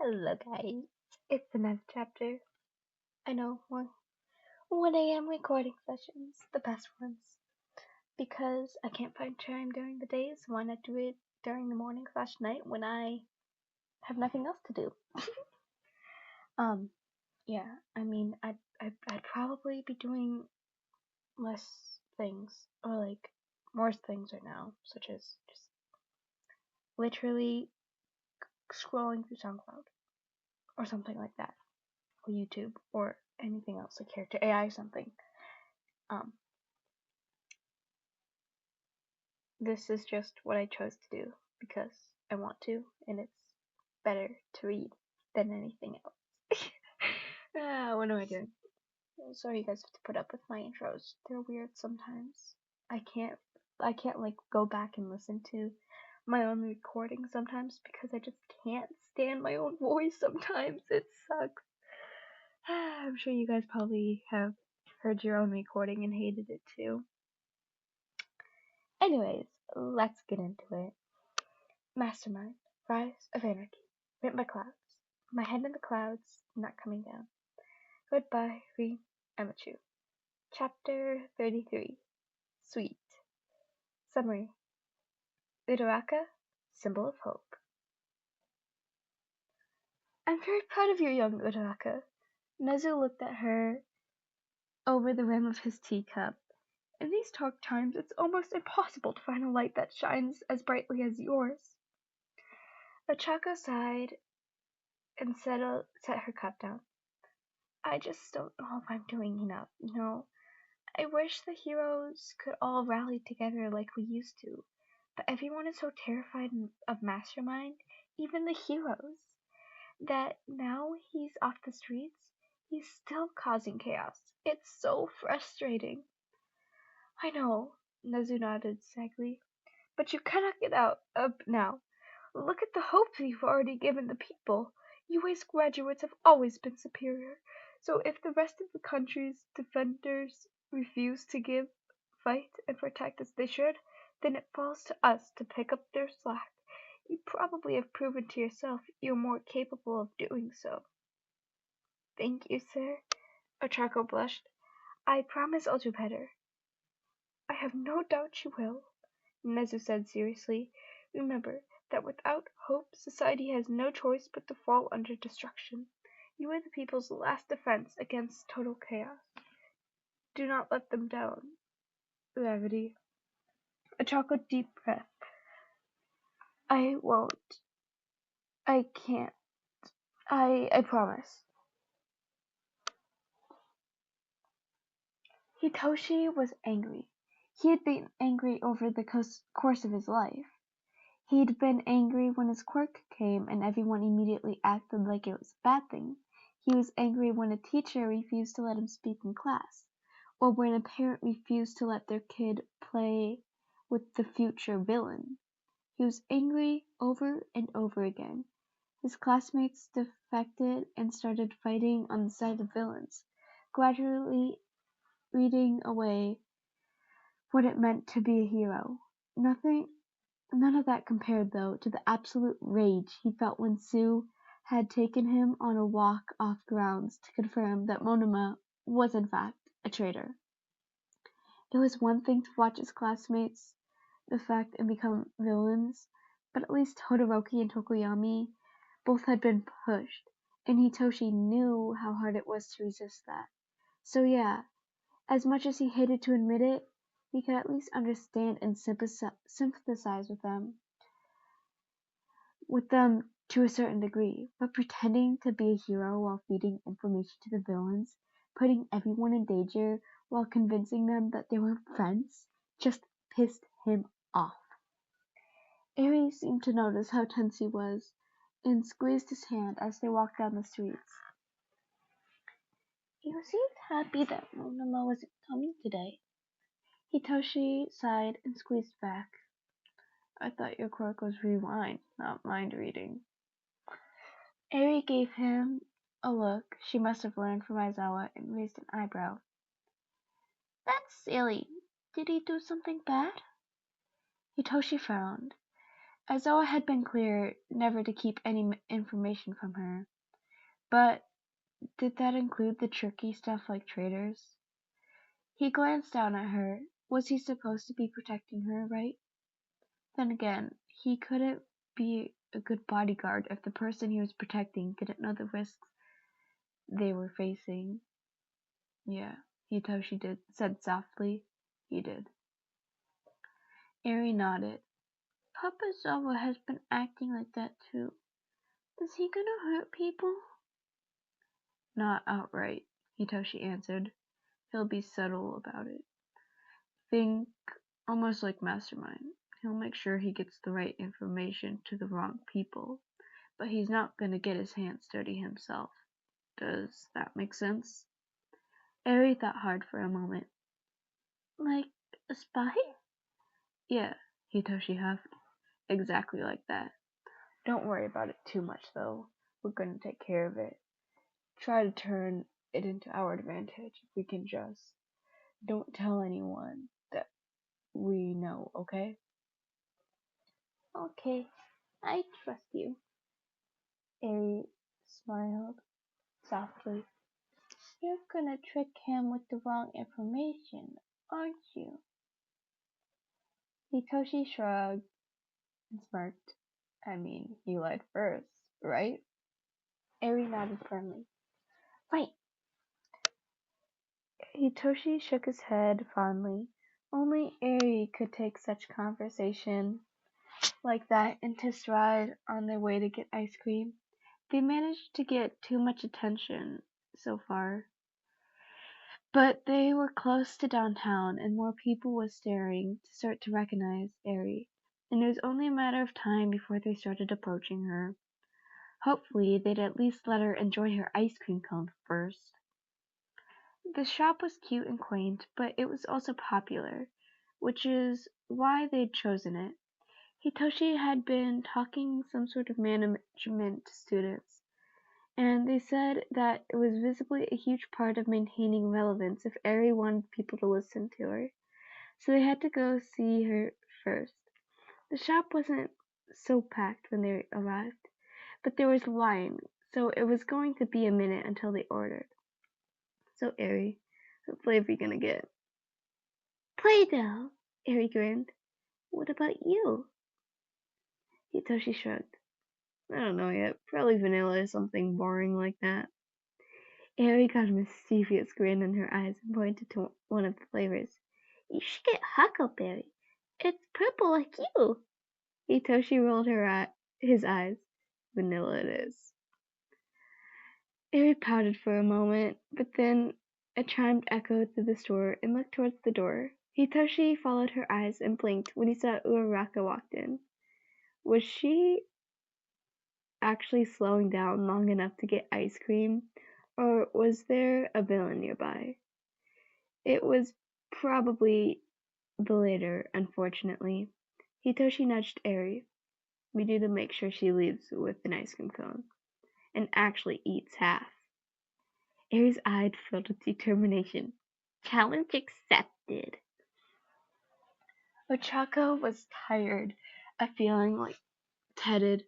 Hello guys, it's another chapter. I know, 1 a.m. recording sessions, the best ones. Because I can't find time during the day, so why not do it during the morning/night when I have nothing else to do? Yeah, I mean, I'd probably be doing less things, or like, more things right now, such as just literally scrolling through SoundCloud, or something like that, or YouTube, or anything else, like character AI or something. This is just what I chose to do because I want to, and it's better to read than anything else. What am I doing? Sorry you guys have to put up with my intros. They're weird sometimes. I can't like go back and listen to my own recording sometimes because I just can't stand my own voice sometimes. It sucks. I'm sure you guys probably have heard your own recording and hated it too. Anyways, let's get into it. Mastermind Rise of Anarchy. Written by Clouds. My head in the clouds, not coming down. Read by MHA. Chapter 33. Sweet. Summary. Uraraka, symbol of hope. I'm very proud of you, young Uraraka. Nezu looked at her over the rim of his teacup. In these dark times, it's almost impossible to find a light that shines as brightly as yours. Ochako sighed and set her cup down. I just don't know if I'm doing enough, you know. I wish the heroes could all rally together like we used to, but everyone is so terrified of Mastermind, even the heroes, that now he's off the streets, he's still causing chaos. It's so frustrating. I know, Nezu nodded sadly, but you cannot get up now. Look at the hope you've already given the people. UA's graduates have always been superior, so if the rest of the country's defenders refuse to fight, and protect as they should, then it falls to us to pick up their slack. You probably have proven to yourself you're more capable of doing so. Thank you, sir. Ochako blushed. I promise I'll do better. I have no doubt you will, Nezu said seriously. Remember that without hope, society has no choice but to fall under destruction. You are the people's last defense against total chaos. Do not let them down. Gravity. A chocolate deep breath. I won't. I can't. I promise. Hitoshi was angry. He had been angry over the course of his life. He'd been angry when his quirk came and everyone immediately acted like it was a bad thing. He was angry when a teacher refused to let him speak in class, or when a parent refused to let their kid play with the future villain. He was angry over and over again. His classmates defected and started fighting on the side of villains, gradually reading away what it meant to be a hero. None of that compared, though, to the absolute rage he felt when Sue had taken him on a walk off grounds to confirm that Monoma was in fact a traitor. It was one thing to watch his classmates defect and become villains, but at least Todoroki and Tokoyami both had been pushed, and Hitoshi knew how hard it was to resist that. So yeah, as much as he hated to admit it, he could at least understand and sympathize with them to a certain degree, but pretending to be a hero while feeding information to the villains, putting everyone in danger while convincing them that they were friends, just pissed him off. Eri seemed to notice how tense he was, and squeezed his hand as they walked down the streets. You seemed happy that Monoma wasn't coming today. Hitoshi sighed and squeezed back. I thought your quirk was rewind, not mind reading. Eri gave him a look she must have learned from Aizawa and raised an eyebrow. That's silly. Did he do something bad? Hitoshi frowned. as though it had been clear never to keep any information from her. But did that include the tricky stuff like traitors? He glanced down at her. Was he supposed to be protecting her, right? Then again, he couldn't be a good bodyguard if the person he was protecting didn't know the risks they were facing. Yeah, Hitoshi said softly. He did. Eri nodded. Papa Zawa has been acting like that too. Is he gonna hurt people? Not outright, Hitoshi answered. He'll be subtle about it. Think almost like Mastermind. He'll make sure he gets the right information to the wrong people, but he's not gonna get his hands dirty himself. Does that make sense? Eri thought hard for a moment. Like a spy? Yeah, Hitoshi huffed. Exactly like that. Don't worry about it too much, though. We're gonna take care of it. Try to turn it into our advantage if we can just. Don't tell anyone that we know, okay? Okay, I trust you. Eri smiled softly. You're gonna trick him with the wrong information, aren't you? Hitoshi shrugged and smirked. I mean, you lied first, right? Eri nodded firmly. Right. Hitoshi shook his head fondly. Only Eri could take such conversation like that into stride on their way to get ice cream. They managed to get too much attention so far. But they were close to downtown and more people were staring to start to recognize Eri, and it was only a matter of time before they started approaching her. Hopefully they'd at least let her enjoy her ice cream cone first. The shop was cute and quaint, but it was also popular, which is why they'd chosen it. Hitoshi had been talking some sort of management to students, and they said that it was visibly a huge part of maintaining relevance if Eri wanted people to listen to her. So they had to go see her first. The shop wasn't so packed when they arrived, but there was a line, so it was going to be a minute until they ordered. So Eri, what flavor are you gonna get? Play-Doh! Eri grinned. What about you? Hitoshi shrugged. I don't know yet. Probably vanilla or something boring like that. Eri got a mischievous grin in her eyes and pointed to one of the flavors. You should get huckleberry. It's purple like you. Hitoshi rolled his eyes. Vanilla it is. Eri pouted for a moment, but then a chime echoed through the store and looked towards the door. Hitoshi followed her eyes and blinked when he saw Uraraka walked in. Was she actually slowing down long enough to get ice cream, or was there a villain nearby? It was probably the latter, unfortunately. Hitoshi nudged Eri. We need to make sure she leaves with an ice cream cone, and actually eats half. Eri's eyes filled with determination. Challenge accepted. Ochako was tired of feeling like headed,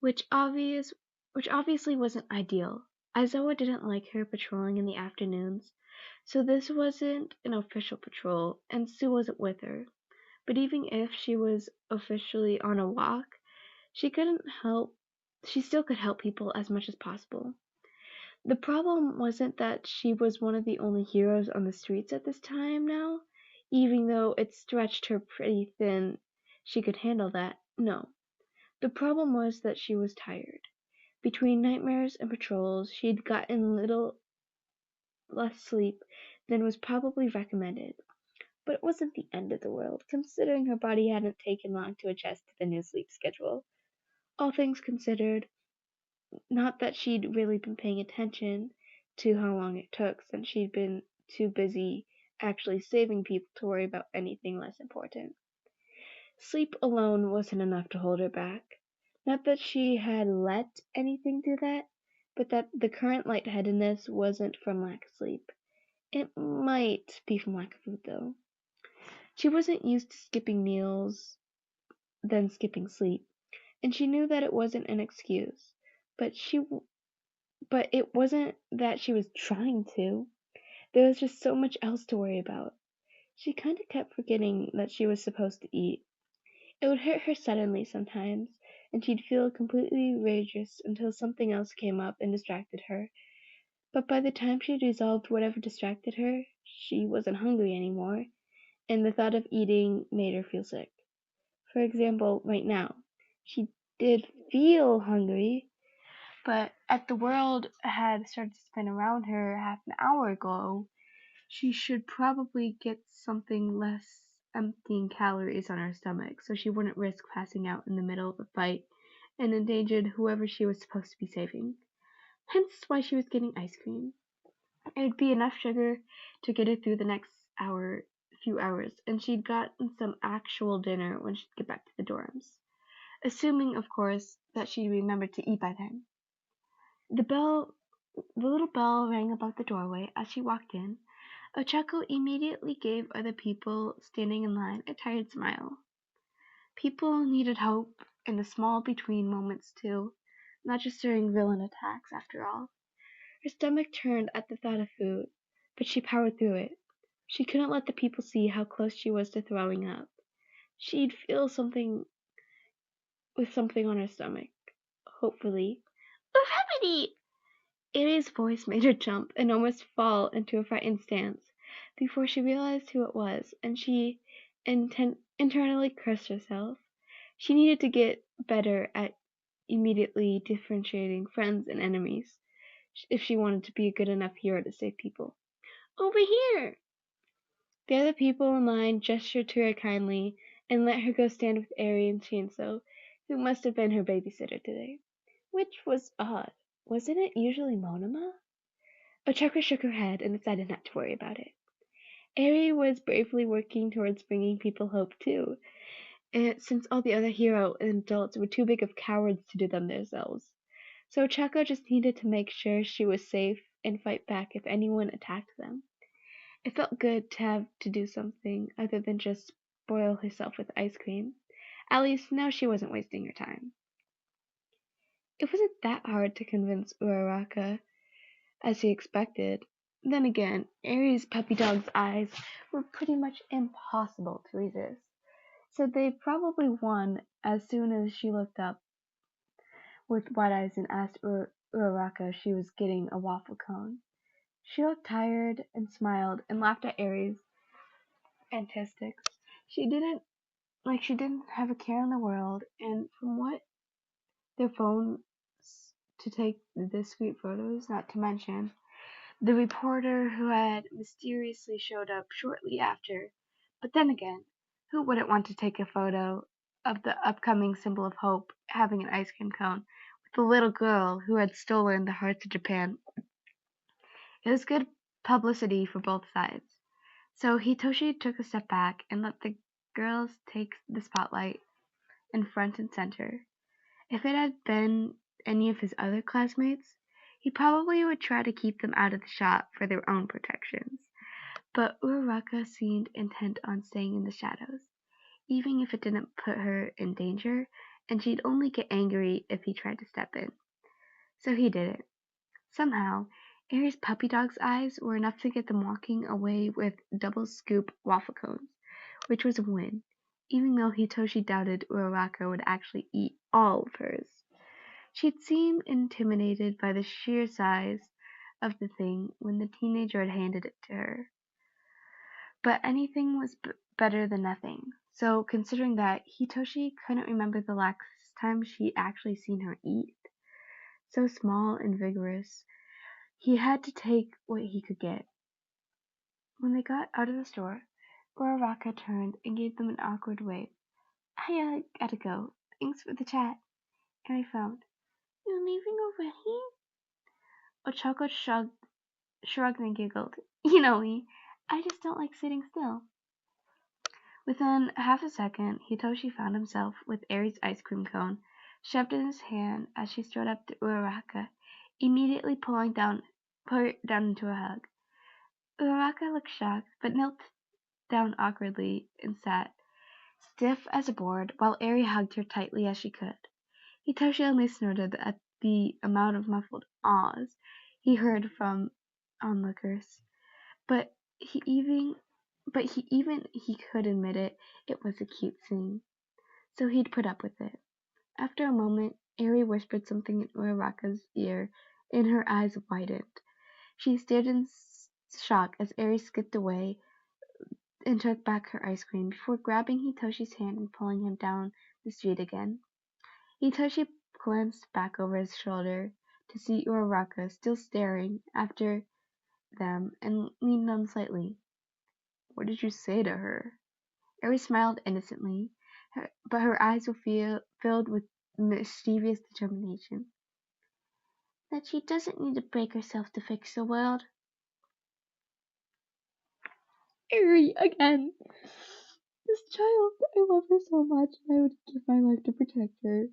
which obviously wasn't ideal. Aizawa didn't like her patrolling in the afternoons, so this wasn't an official patrol, and Sue wasn't with her. But even if she was officially on a walk, she still could help people as much as possible. The problem wasn't that she was one of the only heroes on the streets at this time now, even though it stretched her pretty thin she could handle that. No. The problem was that she was tired. Between nightmares and patrols, she'd gotten little less sleep than was probably recommended. But it wasn't the end of the world, considering her body hadn't taken long to adjust to the new sleep schedule. All things considered, not that she'd really been paying attention to how long it took, since she'd been too busy actually saving people to worry about anything less important. Sleep alone wasn't enough to hold her back. Not that she had let anything do that, but that the current lightheadedness wasn't from lack of sleep. It might be from lack of food, though. She wasn't used to skipping meals, then skipping sleep. and she knew that it wasn't an excuse, but it wasn't that she was trying to. There was just so much else to worry about. She kind of kept forgetting that she was supposed to eat. It would hit her suddenly sometimes, and she'd feel completely rageous until something else came up and distracted her. But by the time she'd resolved whatever distracted her, she wasn't hungry anymore, and the thought of eating made her feel sick. For example, right now, she did feel hungry, but as the world had started to spin around her half an hour ago, she should probably get something less emptying calories on her stomach so she wouldn't risk passing out in the middle of a fight and endangered whoever she was supposed to be saving. Hence why she was getting ice cream. It would be enough sugar to get her through the next few hours, and she'd gotten some actual dinner when she'd get back to the dorms. Assuming, of course, that she'd remembered to eat by then. The little bell rang about the doorway as she walked in. Ochako immediately gave other people standing in line a tired smile. People needed hope in the small between moments too, not just during villain attacks after all. Her stomach turned at the thought of food, but she powered through it. She couldn't let the people see how close she was to throwing up. She'd feel something with something on her stomach. Hopefully. Remedy! Ari's voice made her jump and almost fall into a frightened stance before she realized who it was, and she internally cursed herself. She needed to get better at immediately differentiating friends and enemies if she wanted to be a good enough hero to save people. Over here! The other people in line gestured to her kindly and let her go stand with Ari and Chainsaw, who must have been her babysitter today. Which was odd. Wasn't it usually Monoma? Ochako shook her head and decided not to worry about it. Ari was bravely working towards bringing people hope too, since all the other hero and adults were too big of cowards to do them themselves. So Ochako just needed to make sure she was safe and fight back if anyone attacked them. It felt good to have to do something other than just spoil herself with ice cream. At least now she wasn't wasting her time. It wasn't that hard to convince Uraraka, as he expected. Then again, Ari's puppy dog's eyes were pretty much impossible to resist, so they probably won as soon as she looked up with wide eyes and asked Uraraka if she was getting a waffle cone. She looked tired and smiled and laughed at Ari's antics. She didn't have a care in the world, and from what their phones to take the discreet photos, not to mention the reporter who had mysteriously showed up shortly after. But then again, who wouldn't want to take a photo of the upcoming symbol of hope having an ice cream cone with the little girl who had stolen the hearts of Japan? It was good publicity for both sides. So Hitoshi took a step back and let the girls take the spotlight in front and center. If it had been any of his other classmates, he probably would try to keep them out of the shot for their own protections. But Uraraka seemed intent on staying in the shadows, even if it didn't put her in danger, and she'd only get angry if he tried to step in. So he didn't. Somehow, Ari's puppy dog's eyes were enough to get them walking away with double scoop waffle cones, which was a win, even though Hitoshi doubted Uraraka would actually eat all of hers. She'd seemed intimidated by the sheer size of the thing when the teenager had handed it to her. But anything was better than nothing. So, considering that, Hitoshi couldn't remember the last time she'd actually seen her eat. So small and vigorous, he had to take what he could get. When they got out of the store, Uraraka turned and gave them an awkward wave. I gotta go. Thanks for the chat. And I found, you're leaving already? Ochako shrugged and giggled. You know me. I just don't like sitting still. Within half a second, Hitoshi found himself with Ari's ice cream cone shoved in his hand as she strode up to Uraraka, immediately pulling her down into a hug. Uraraka looked shocked, but knelt down awkwardly and sat, stiff as a board, while Ari hugged her tightly as she could. Hitoshi only snorted at the amount of muffled ahs he heard from onlookers, but he could admit it was a cute scene, so he'd put up with it. After a moment, Eri whispered something in Uraraka's ear, and her eyes widened. She stared in shock as Eri skipped away and took back her ice cream before grabbing Hitoshi's hand and pulling him down the street again. Hitoshi glanced back over his shoulder to see Uraraka still staring after them and leaned on slightly. "What did you say to her?" Eri smiled innocently, but her eyes were filled with mischievous determination. "That she doesn't need to break herself to fix the world." Eri, again! This child, I love her so much, and I would give my life to protect her.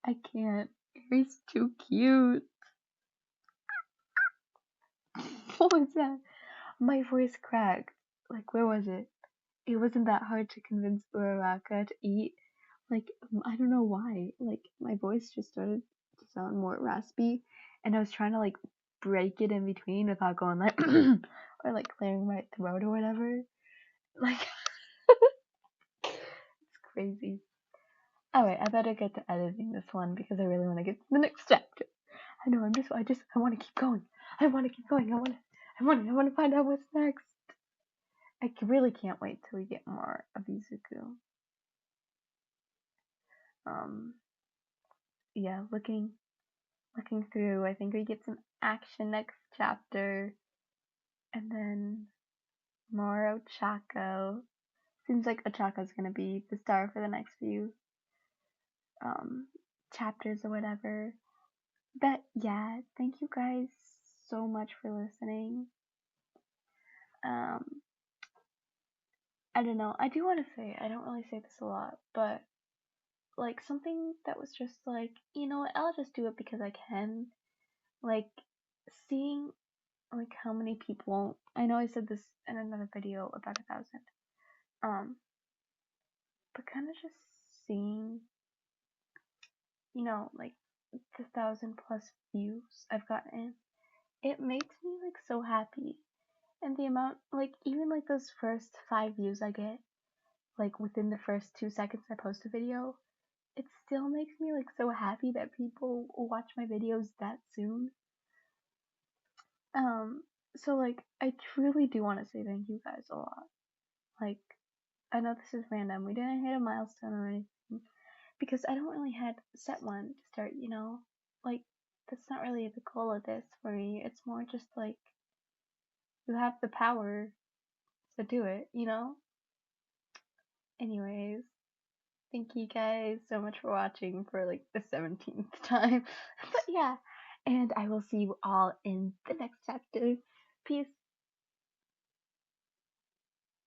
I can't. Eri's too cute. What was that? My voice cracked. Like, where was it? It wasn't that hard to convince Uraraka to eat. Like, I don't know why. Like, my voice just started to sound more raspy, and I was trying to, like, break it in between without going, like, or, like, clearing my throat or whatever. Like, it's crazy. Alright, I better get to editing this one because I really want to get to the next chapter. I know, I want to keep going. I want to keep going. I want to find out what's next. I really can't wait till we get more of Izuku. Yeah, looking through, I think we get some action next chapter, and then more Ochako. Seems like Ochako's gonna be the star for the next few chapters or whatever. But yeah, thank you guys so much for listening. I don't know. I do want to say, I don't really say this a lot, but like something that was just like, you know what, I'll just do it because I can. Like seeing like how many people, I know I said this in another video about 1,000, but kind of just seeing, you know, like the 1,000+ views I've gotten, it makes me like so happy. And the amount, like even like those first 5 views I get, like within the first 2 seconds I post a video, it still makes me like so happy that people watch my videos that soon. So like I truly do want to say thank you guys a lot. Like I know this is random. We didn't hit a milestone or anything because I don't really had set one to start, you know? Like that's not really the goal of this for me. It's more just like you have the power to do it, you know? Anyways, thank you guys so much for watching for like the 17th time. But yeah, and I will see you all in the next chapter. Peace.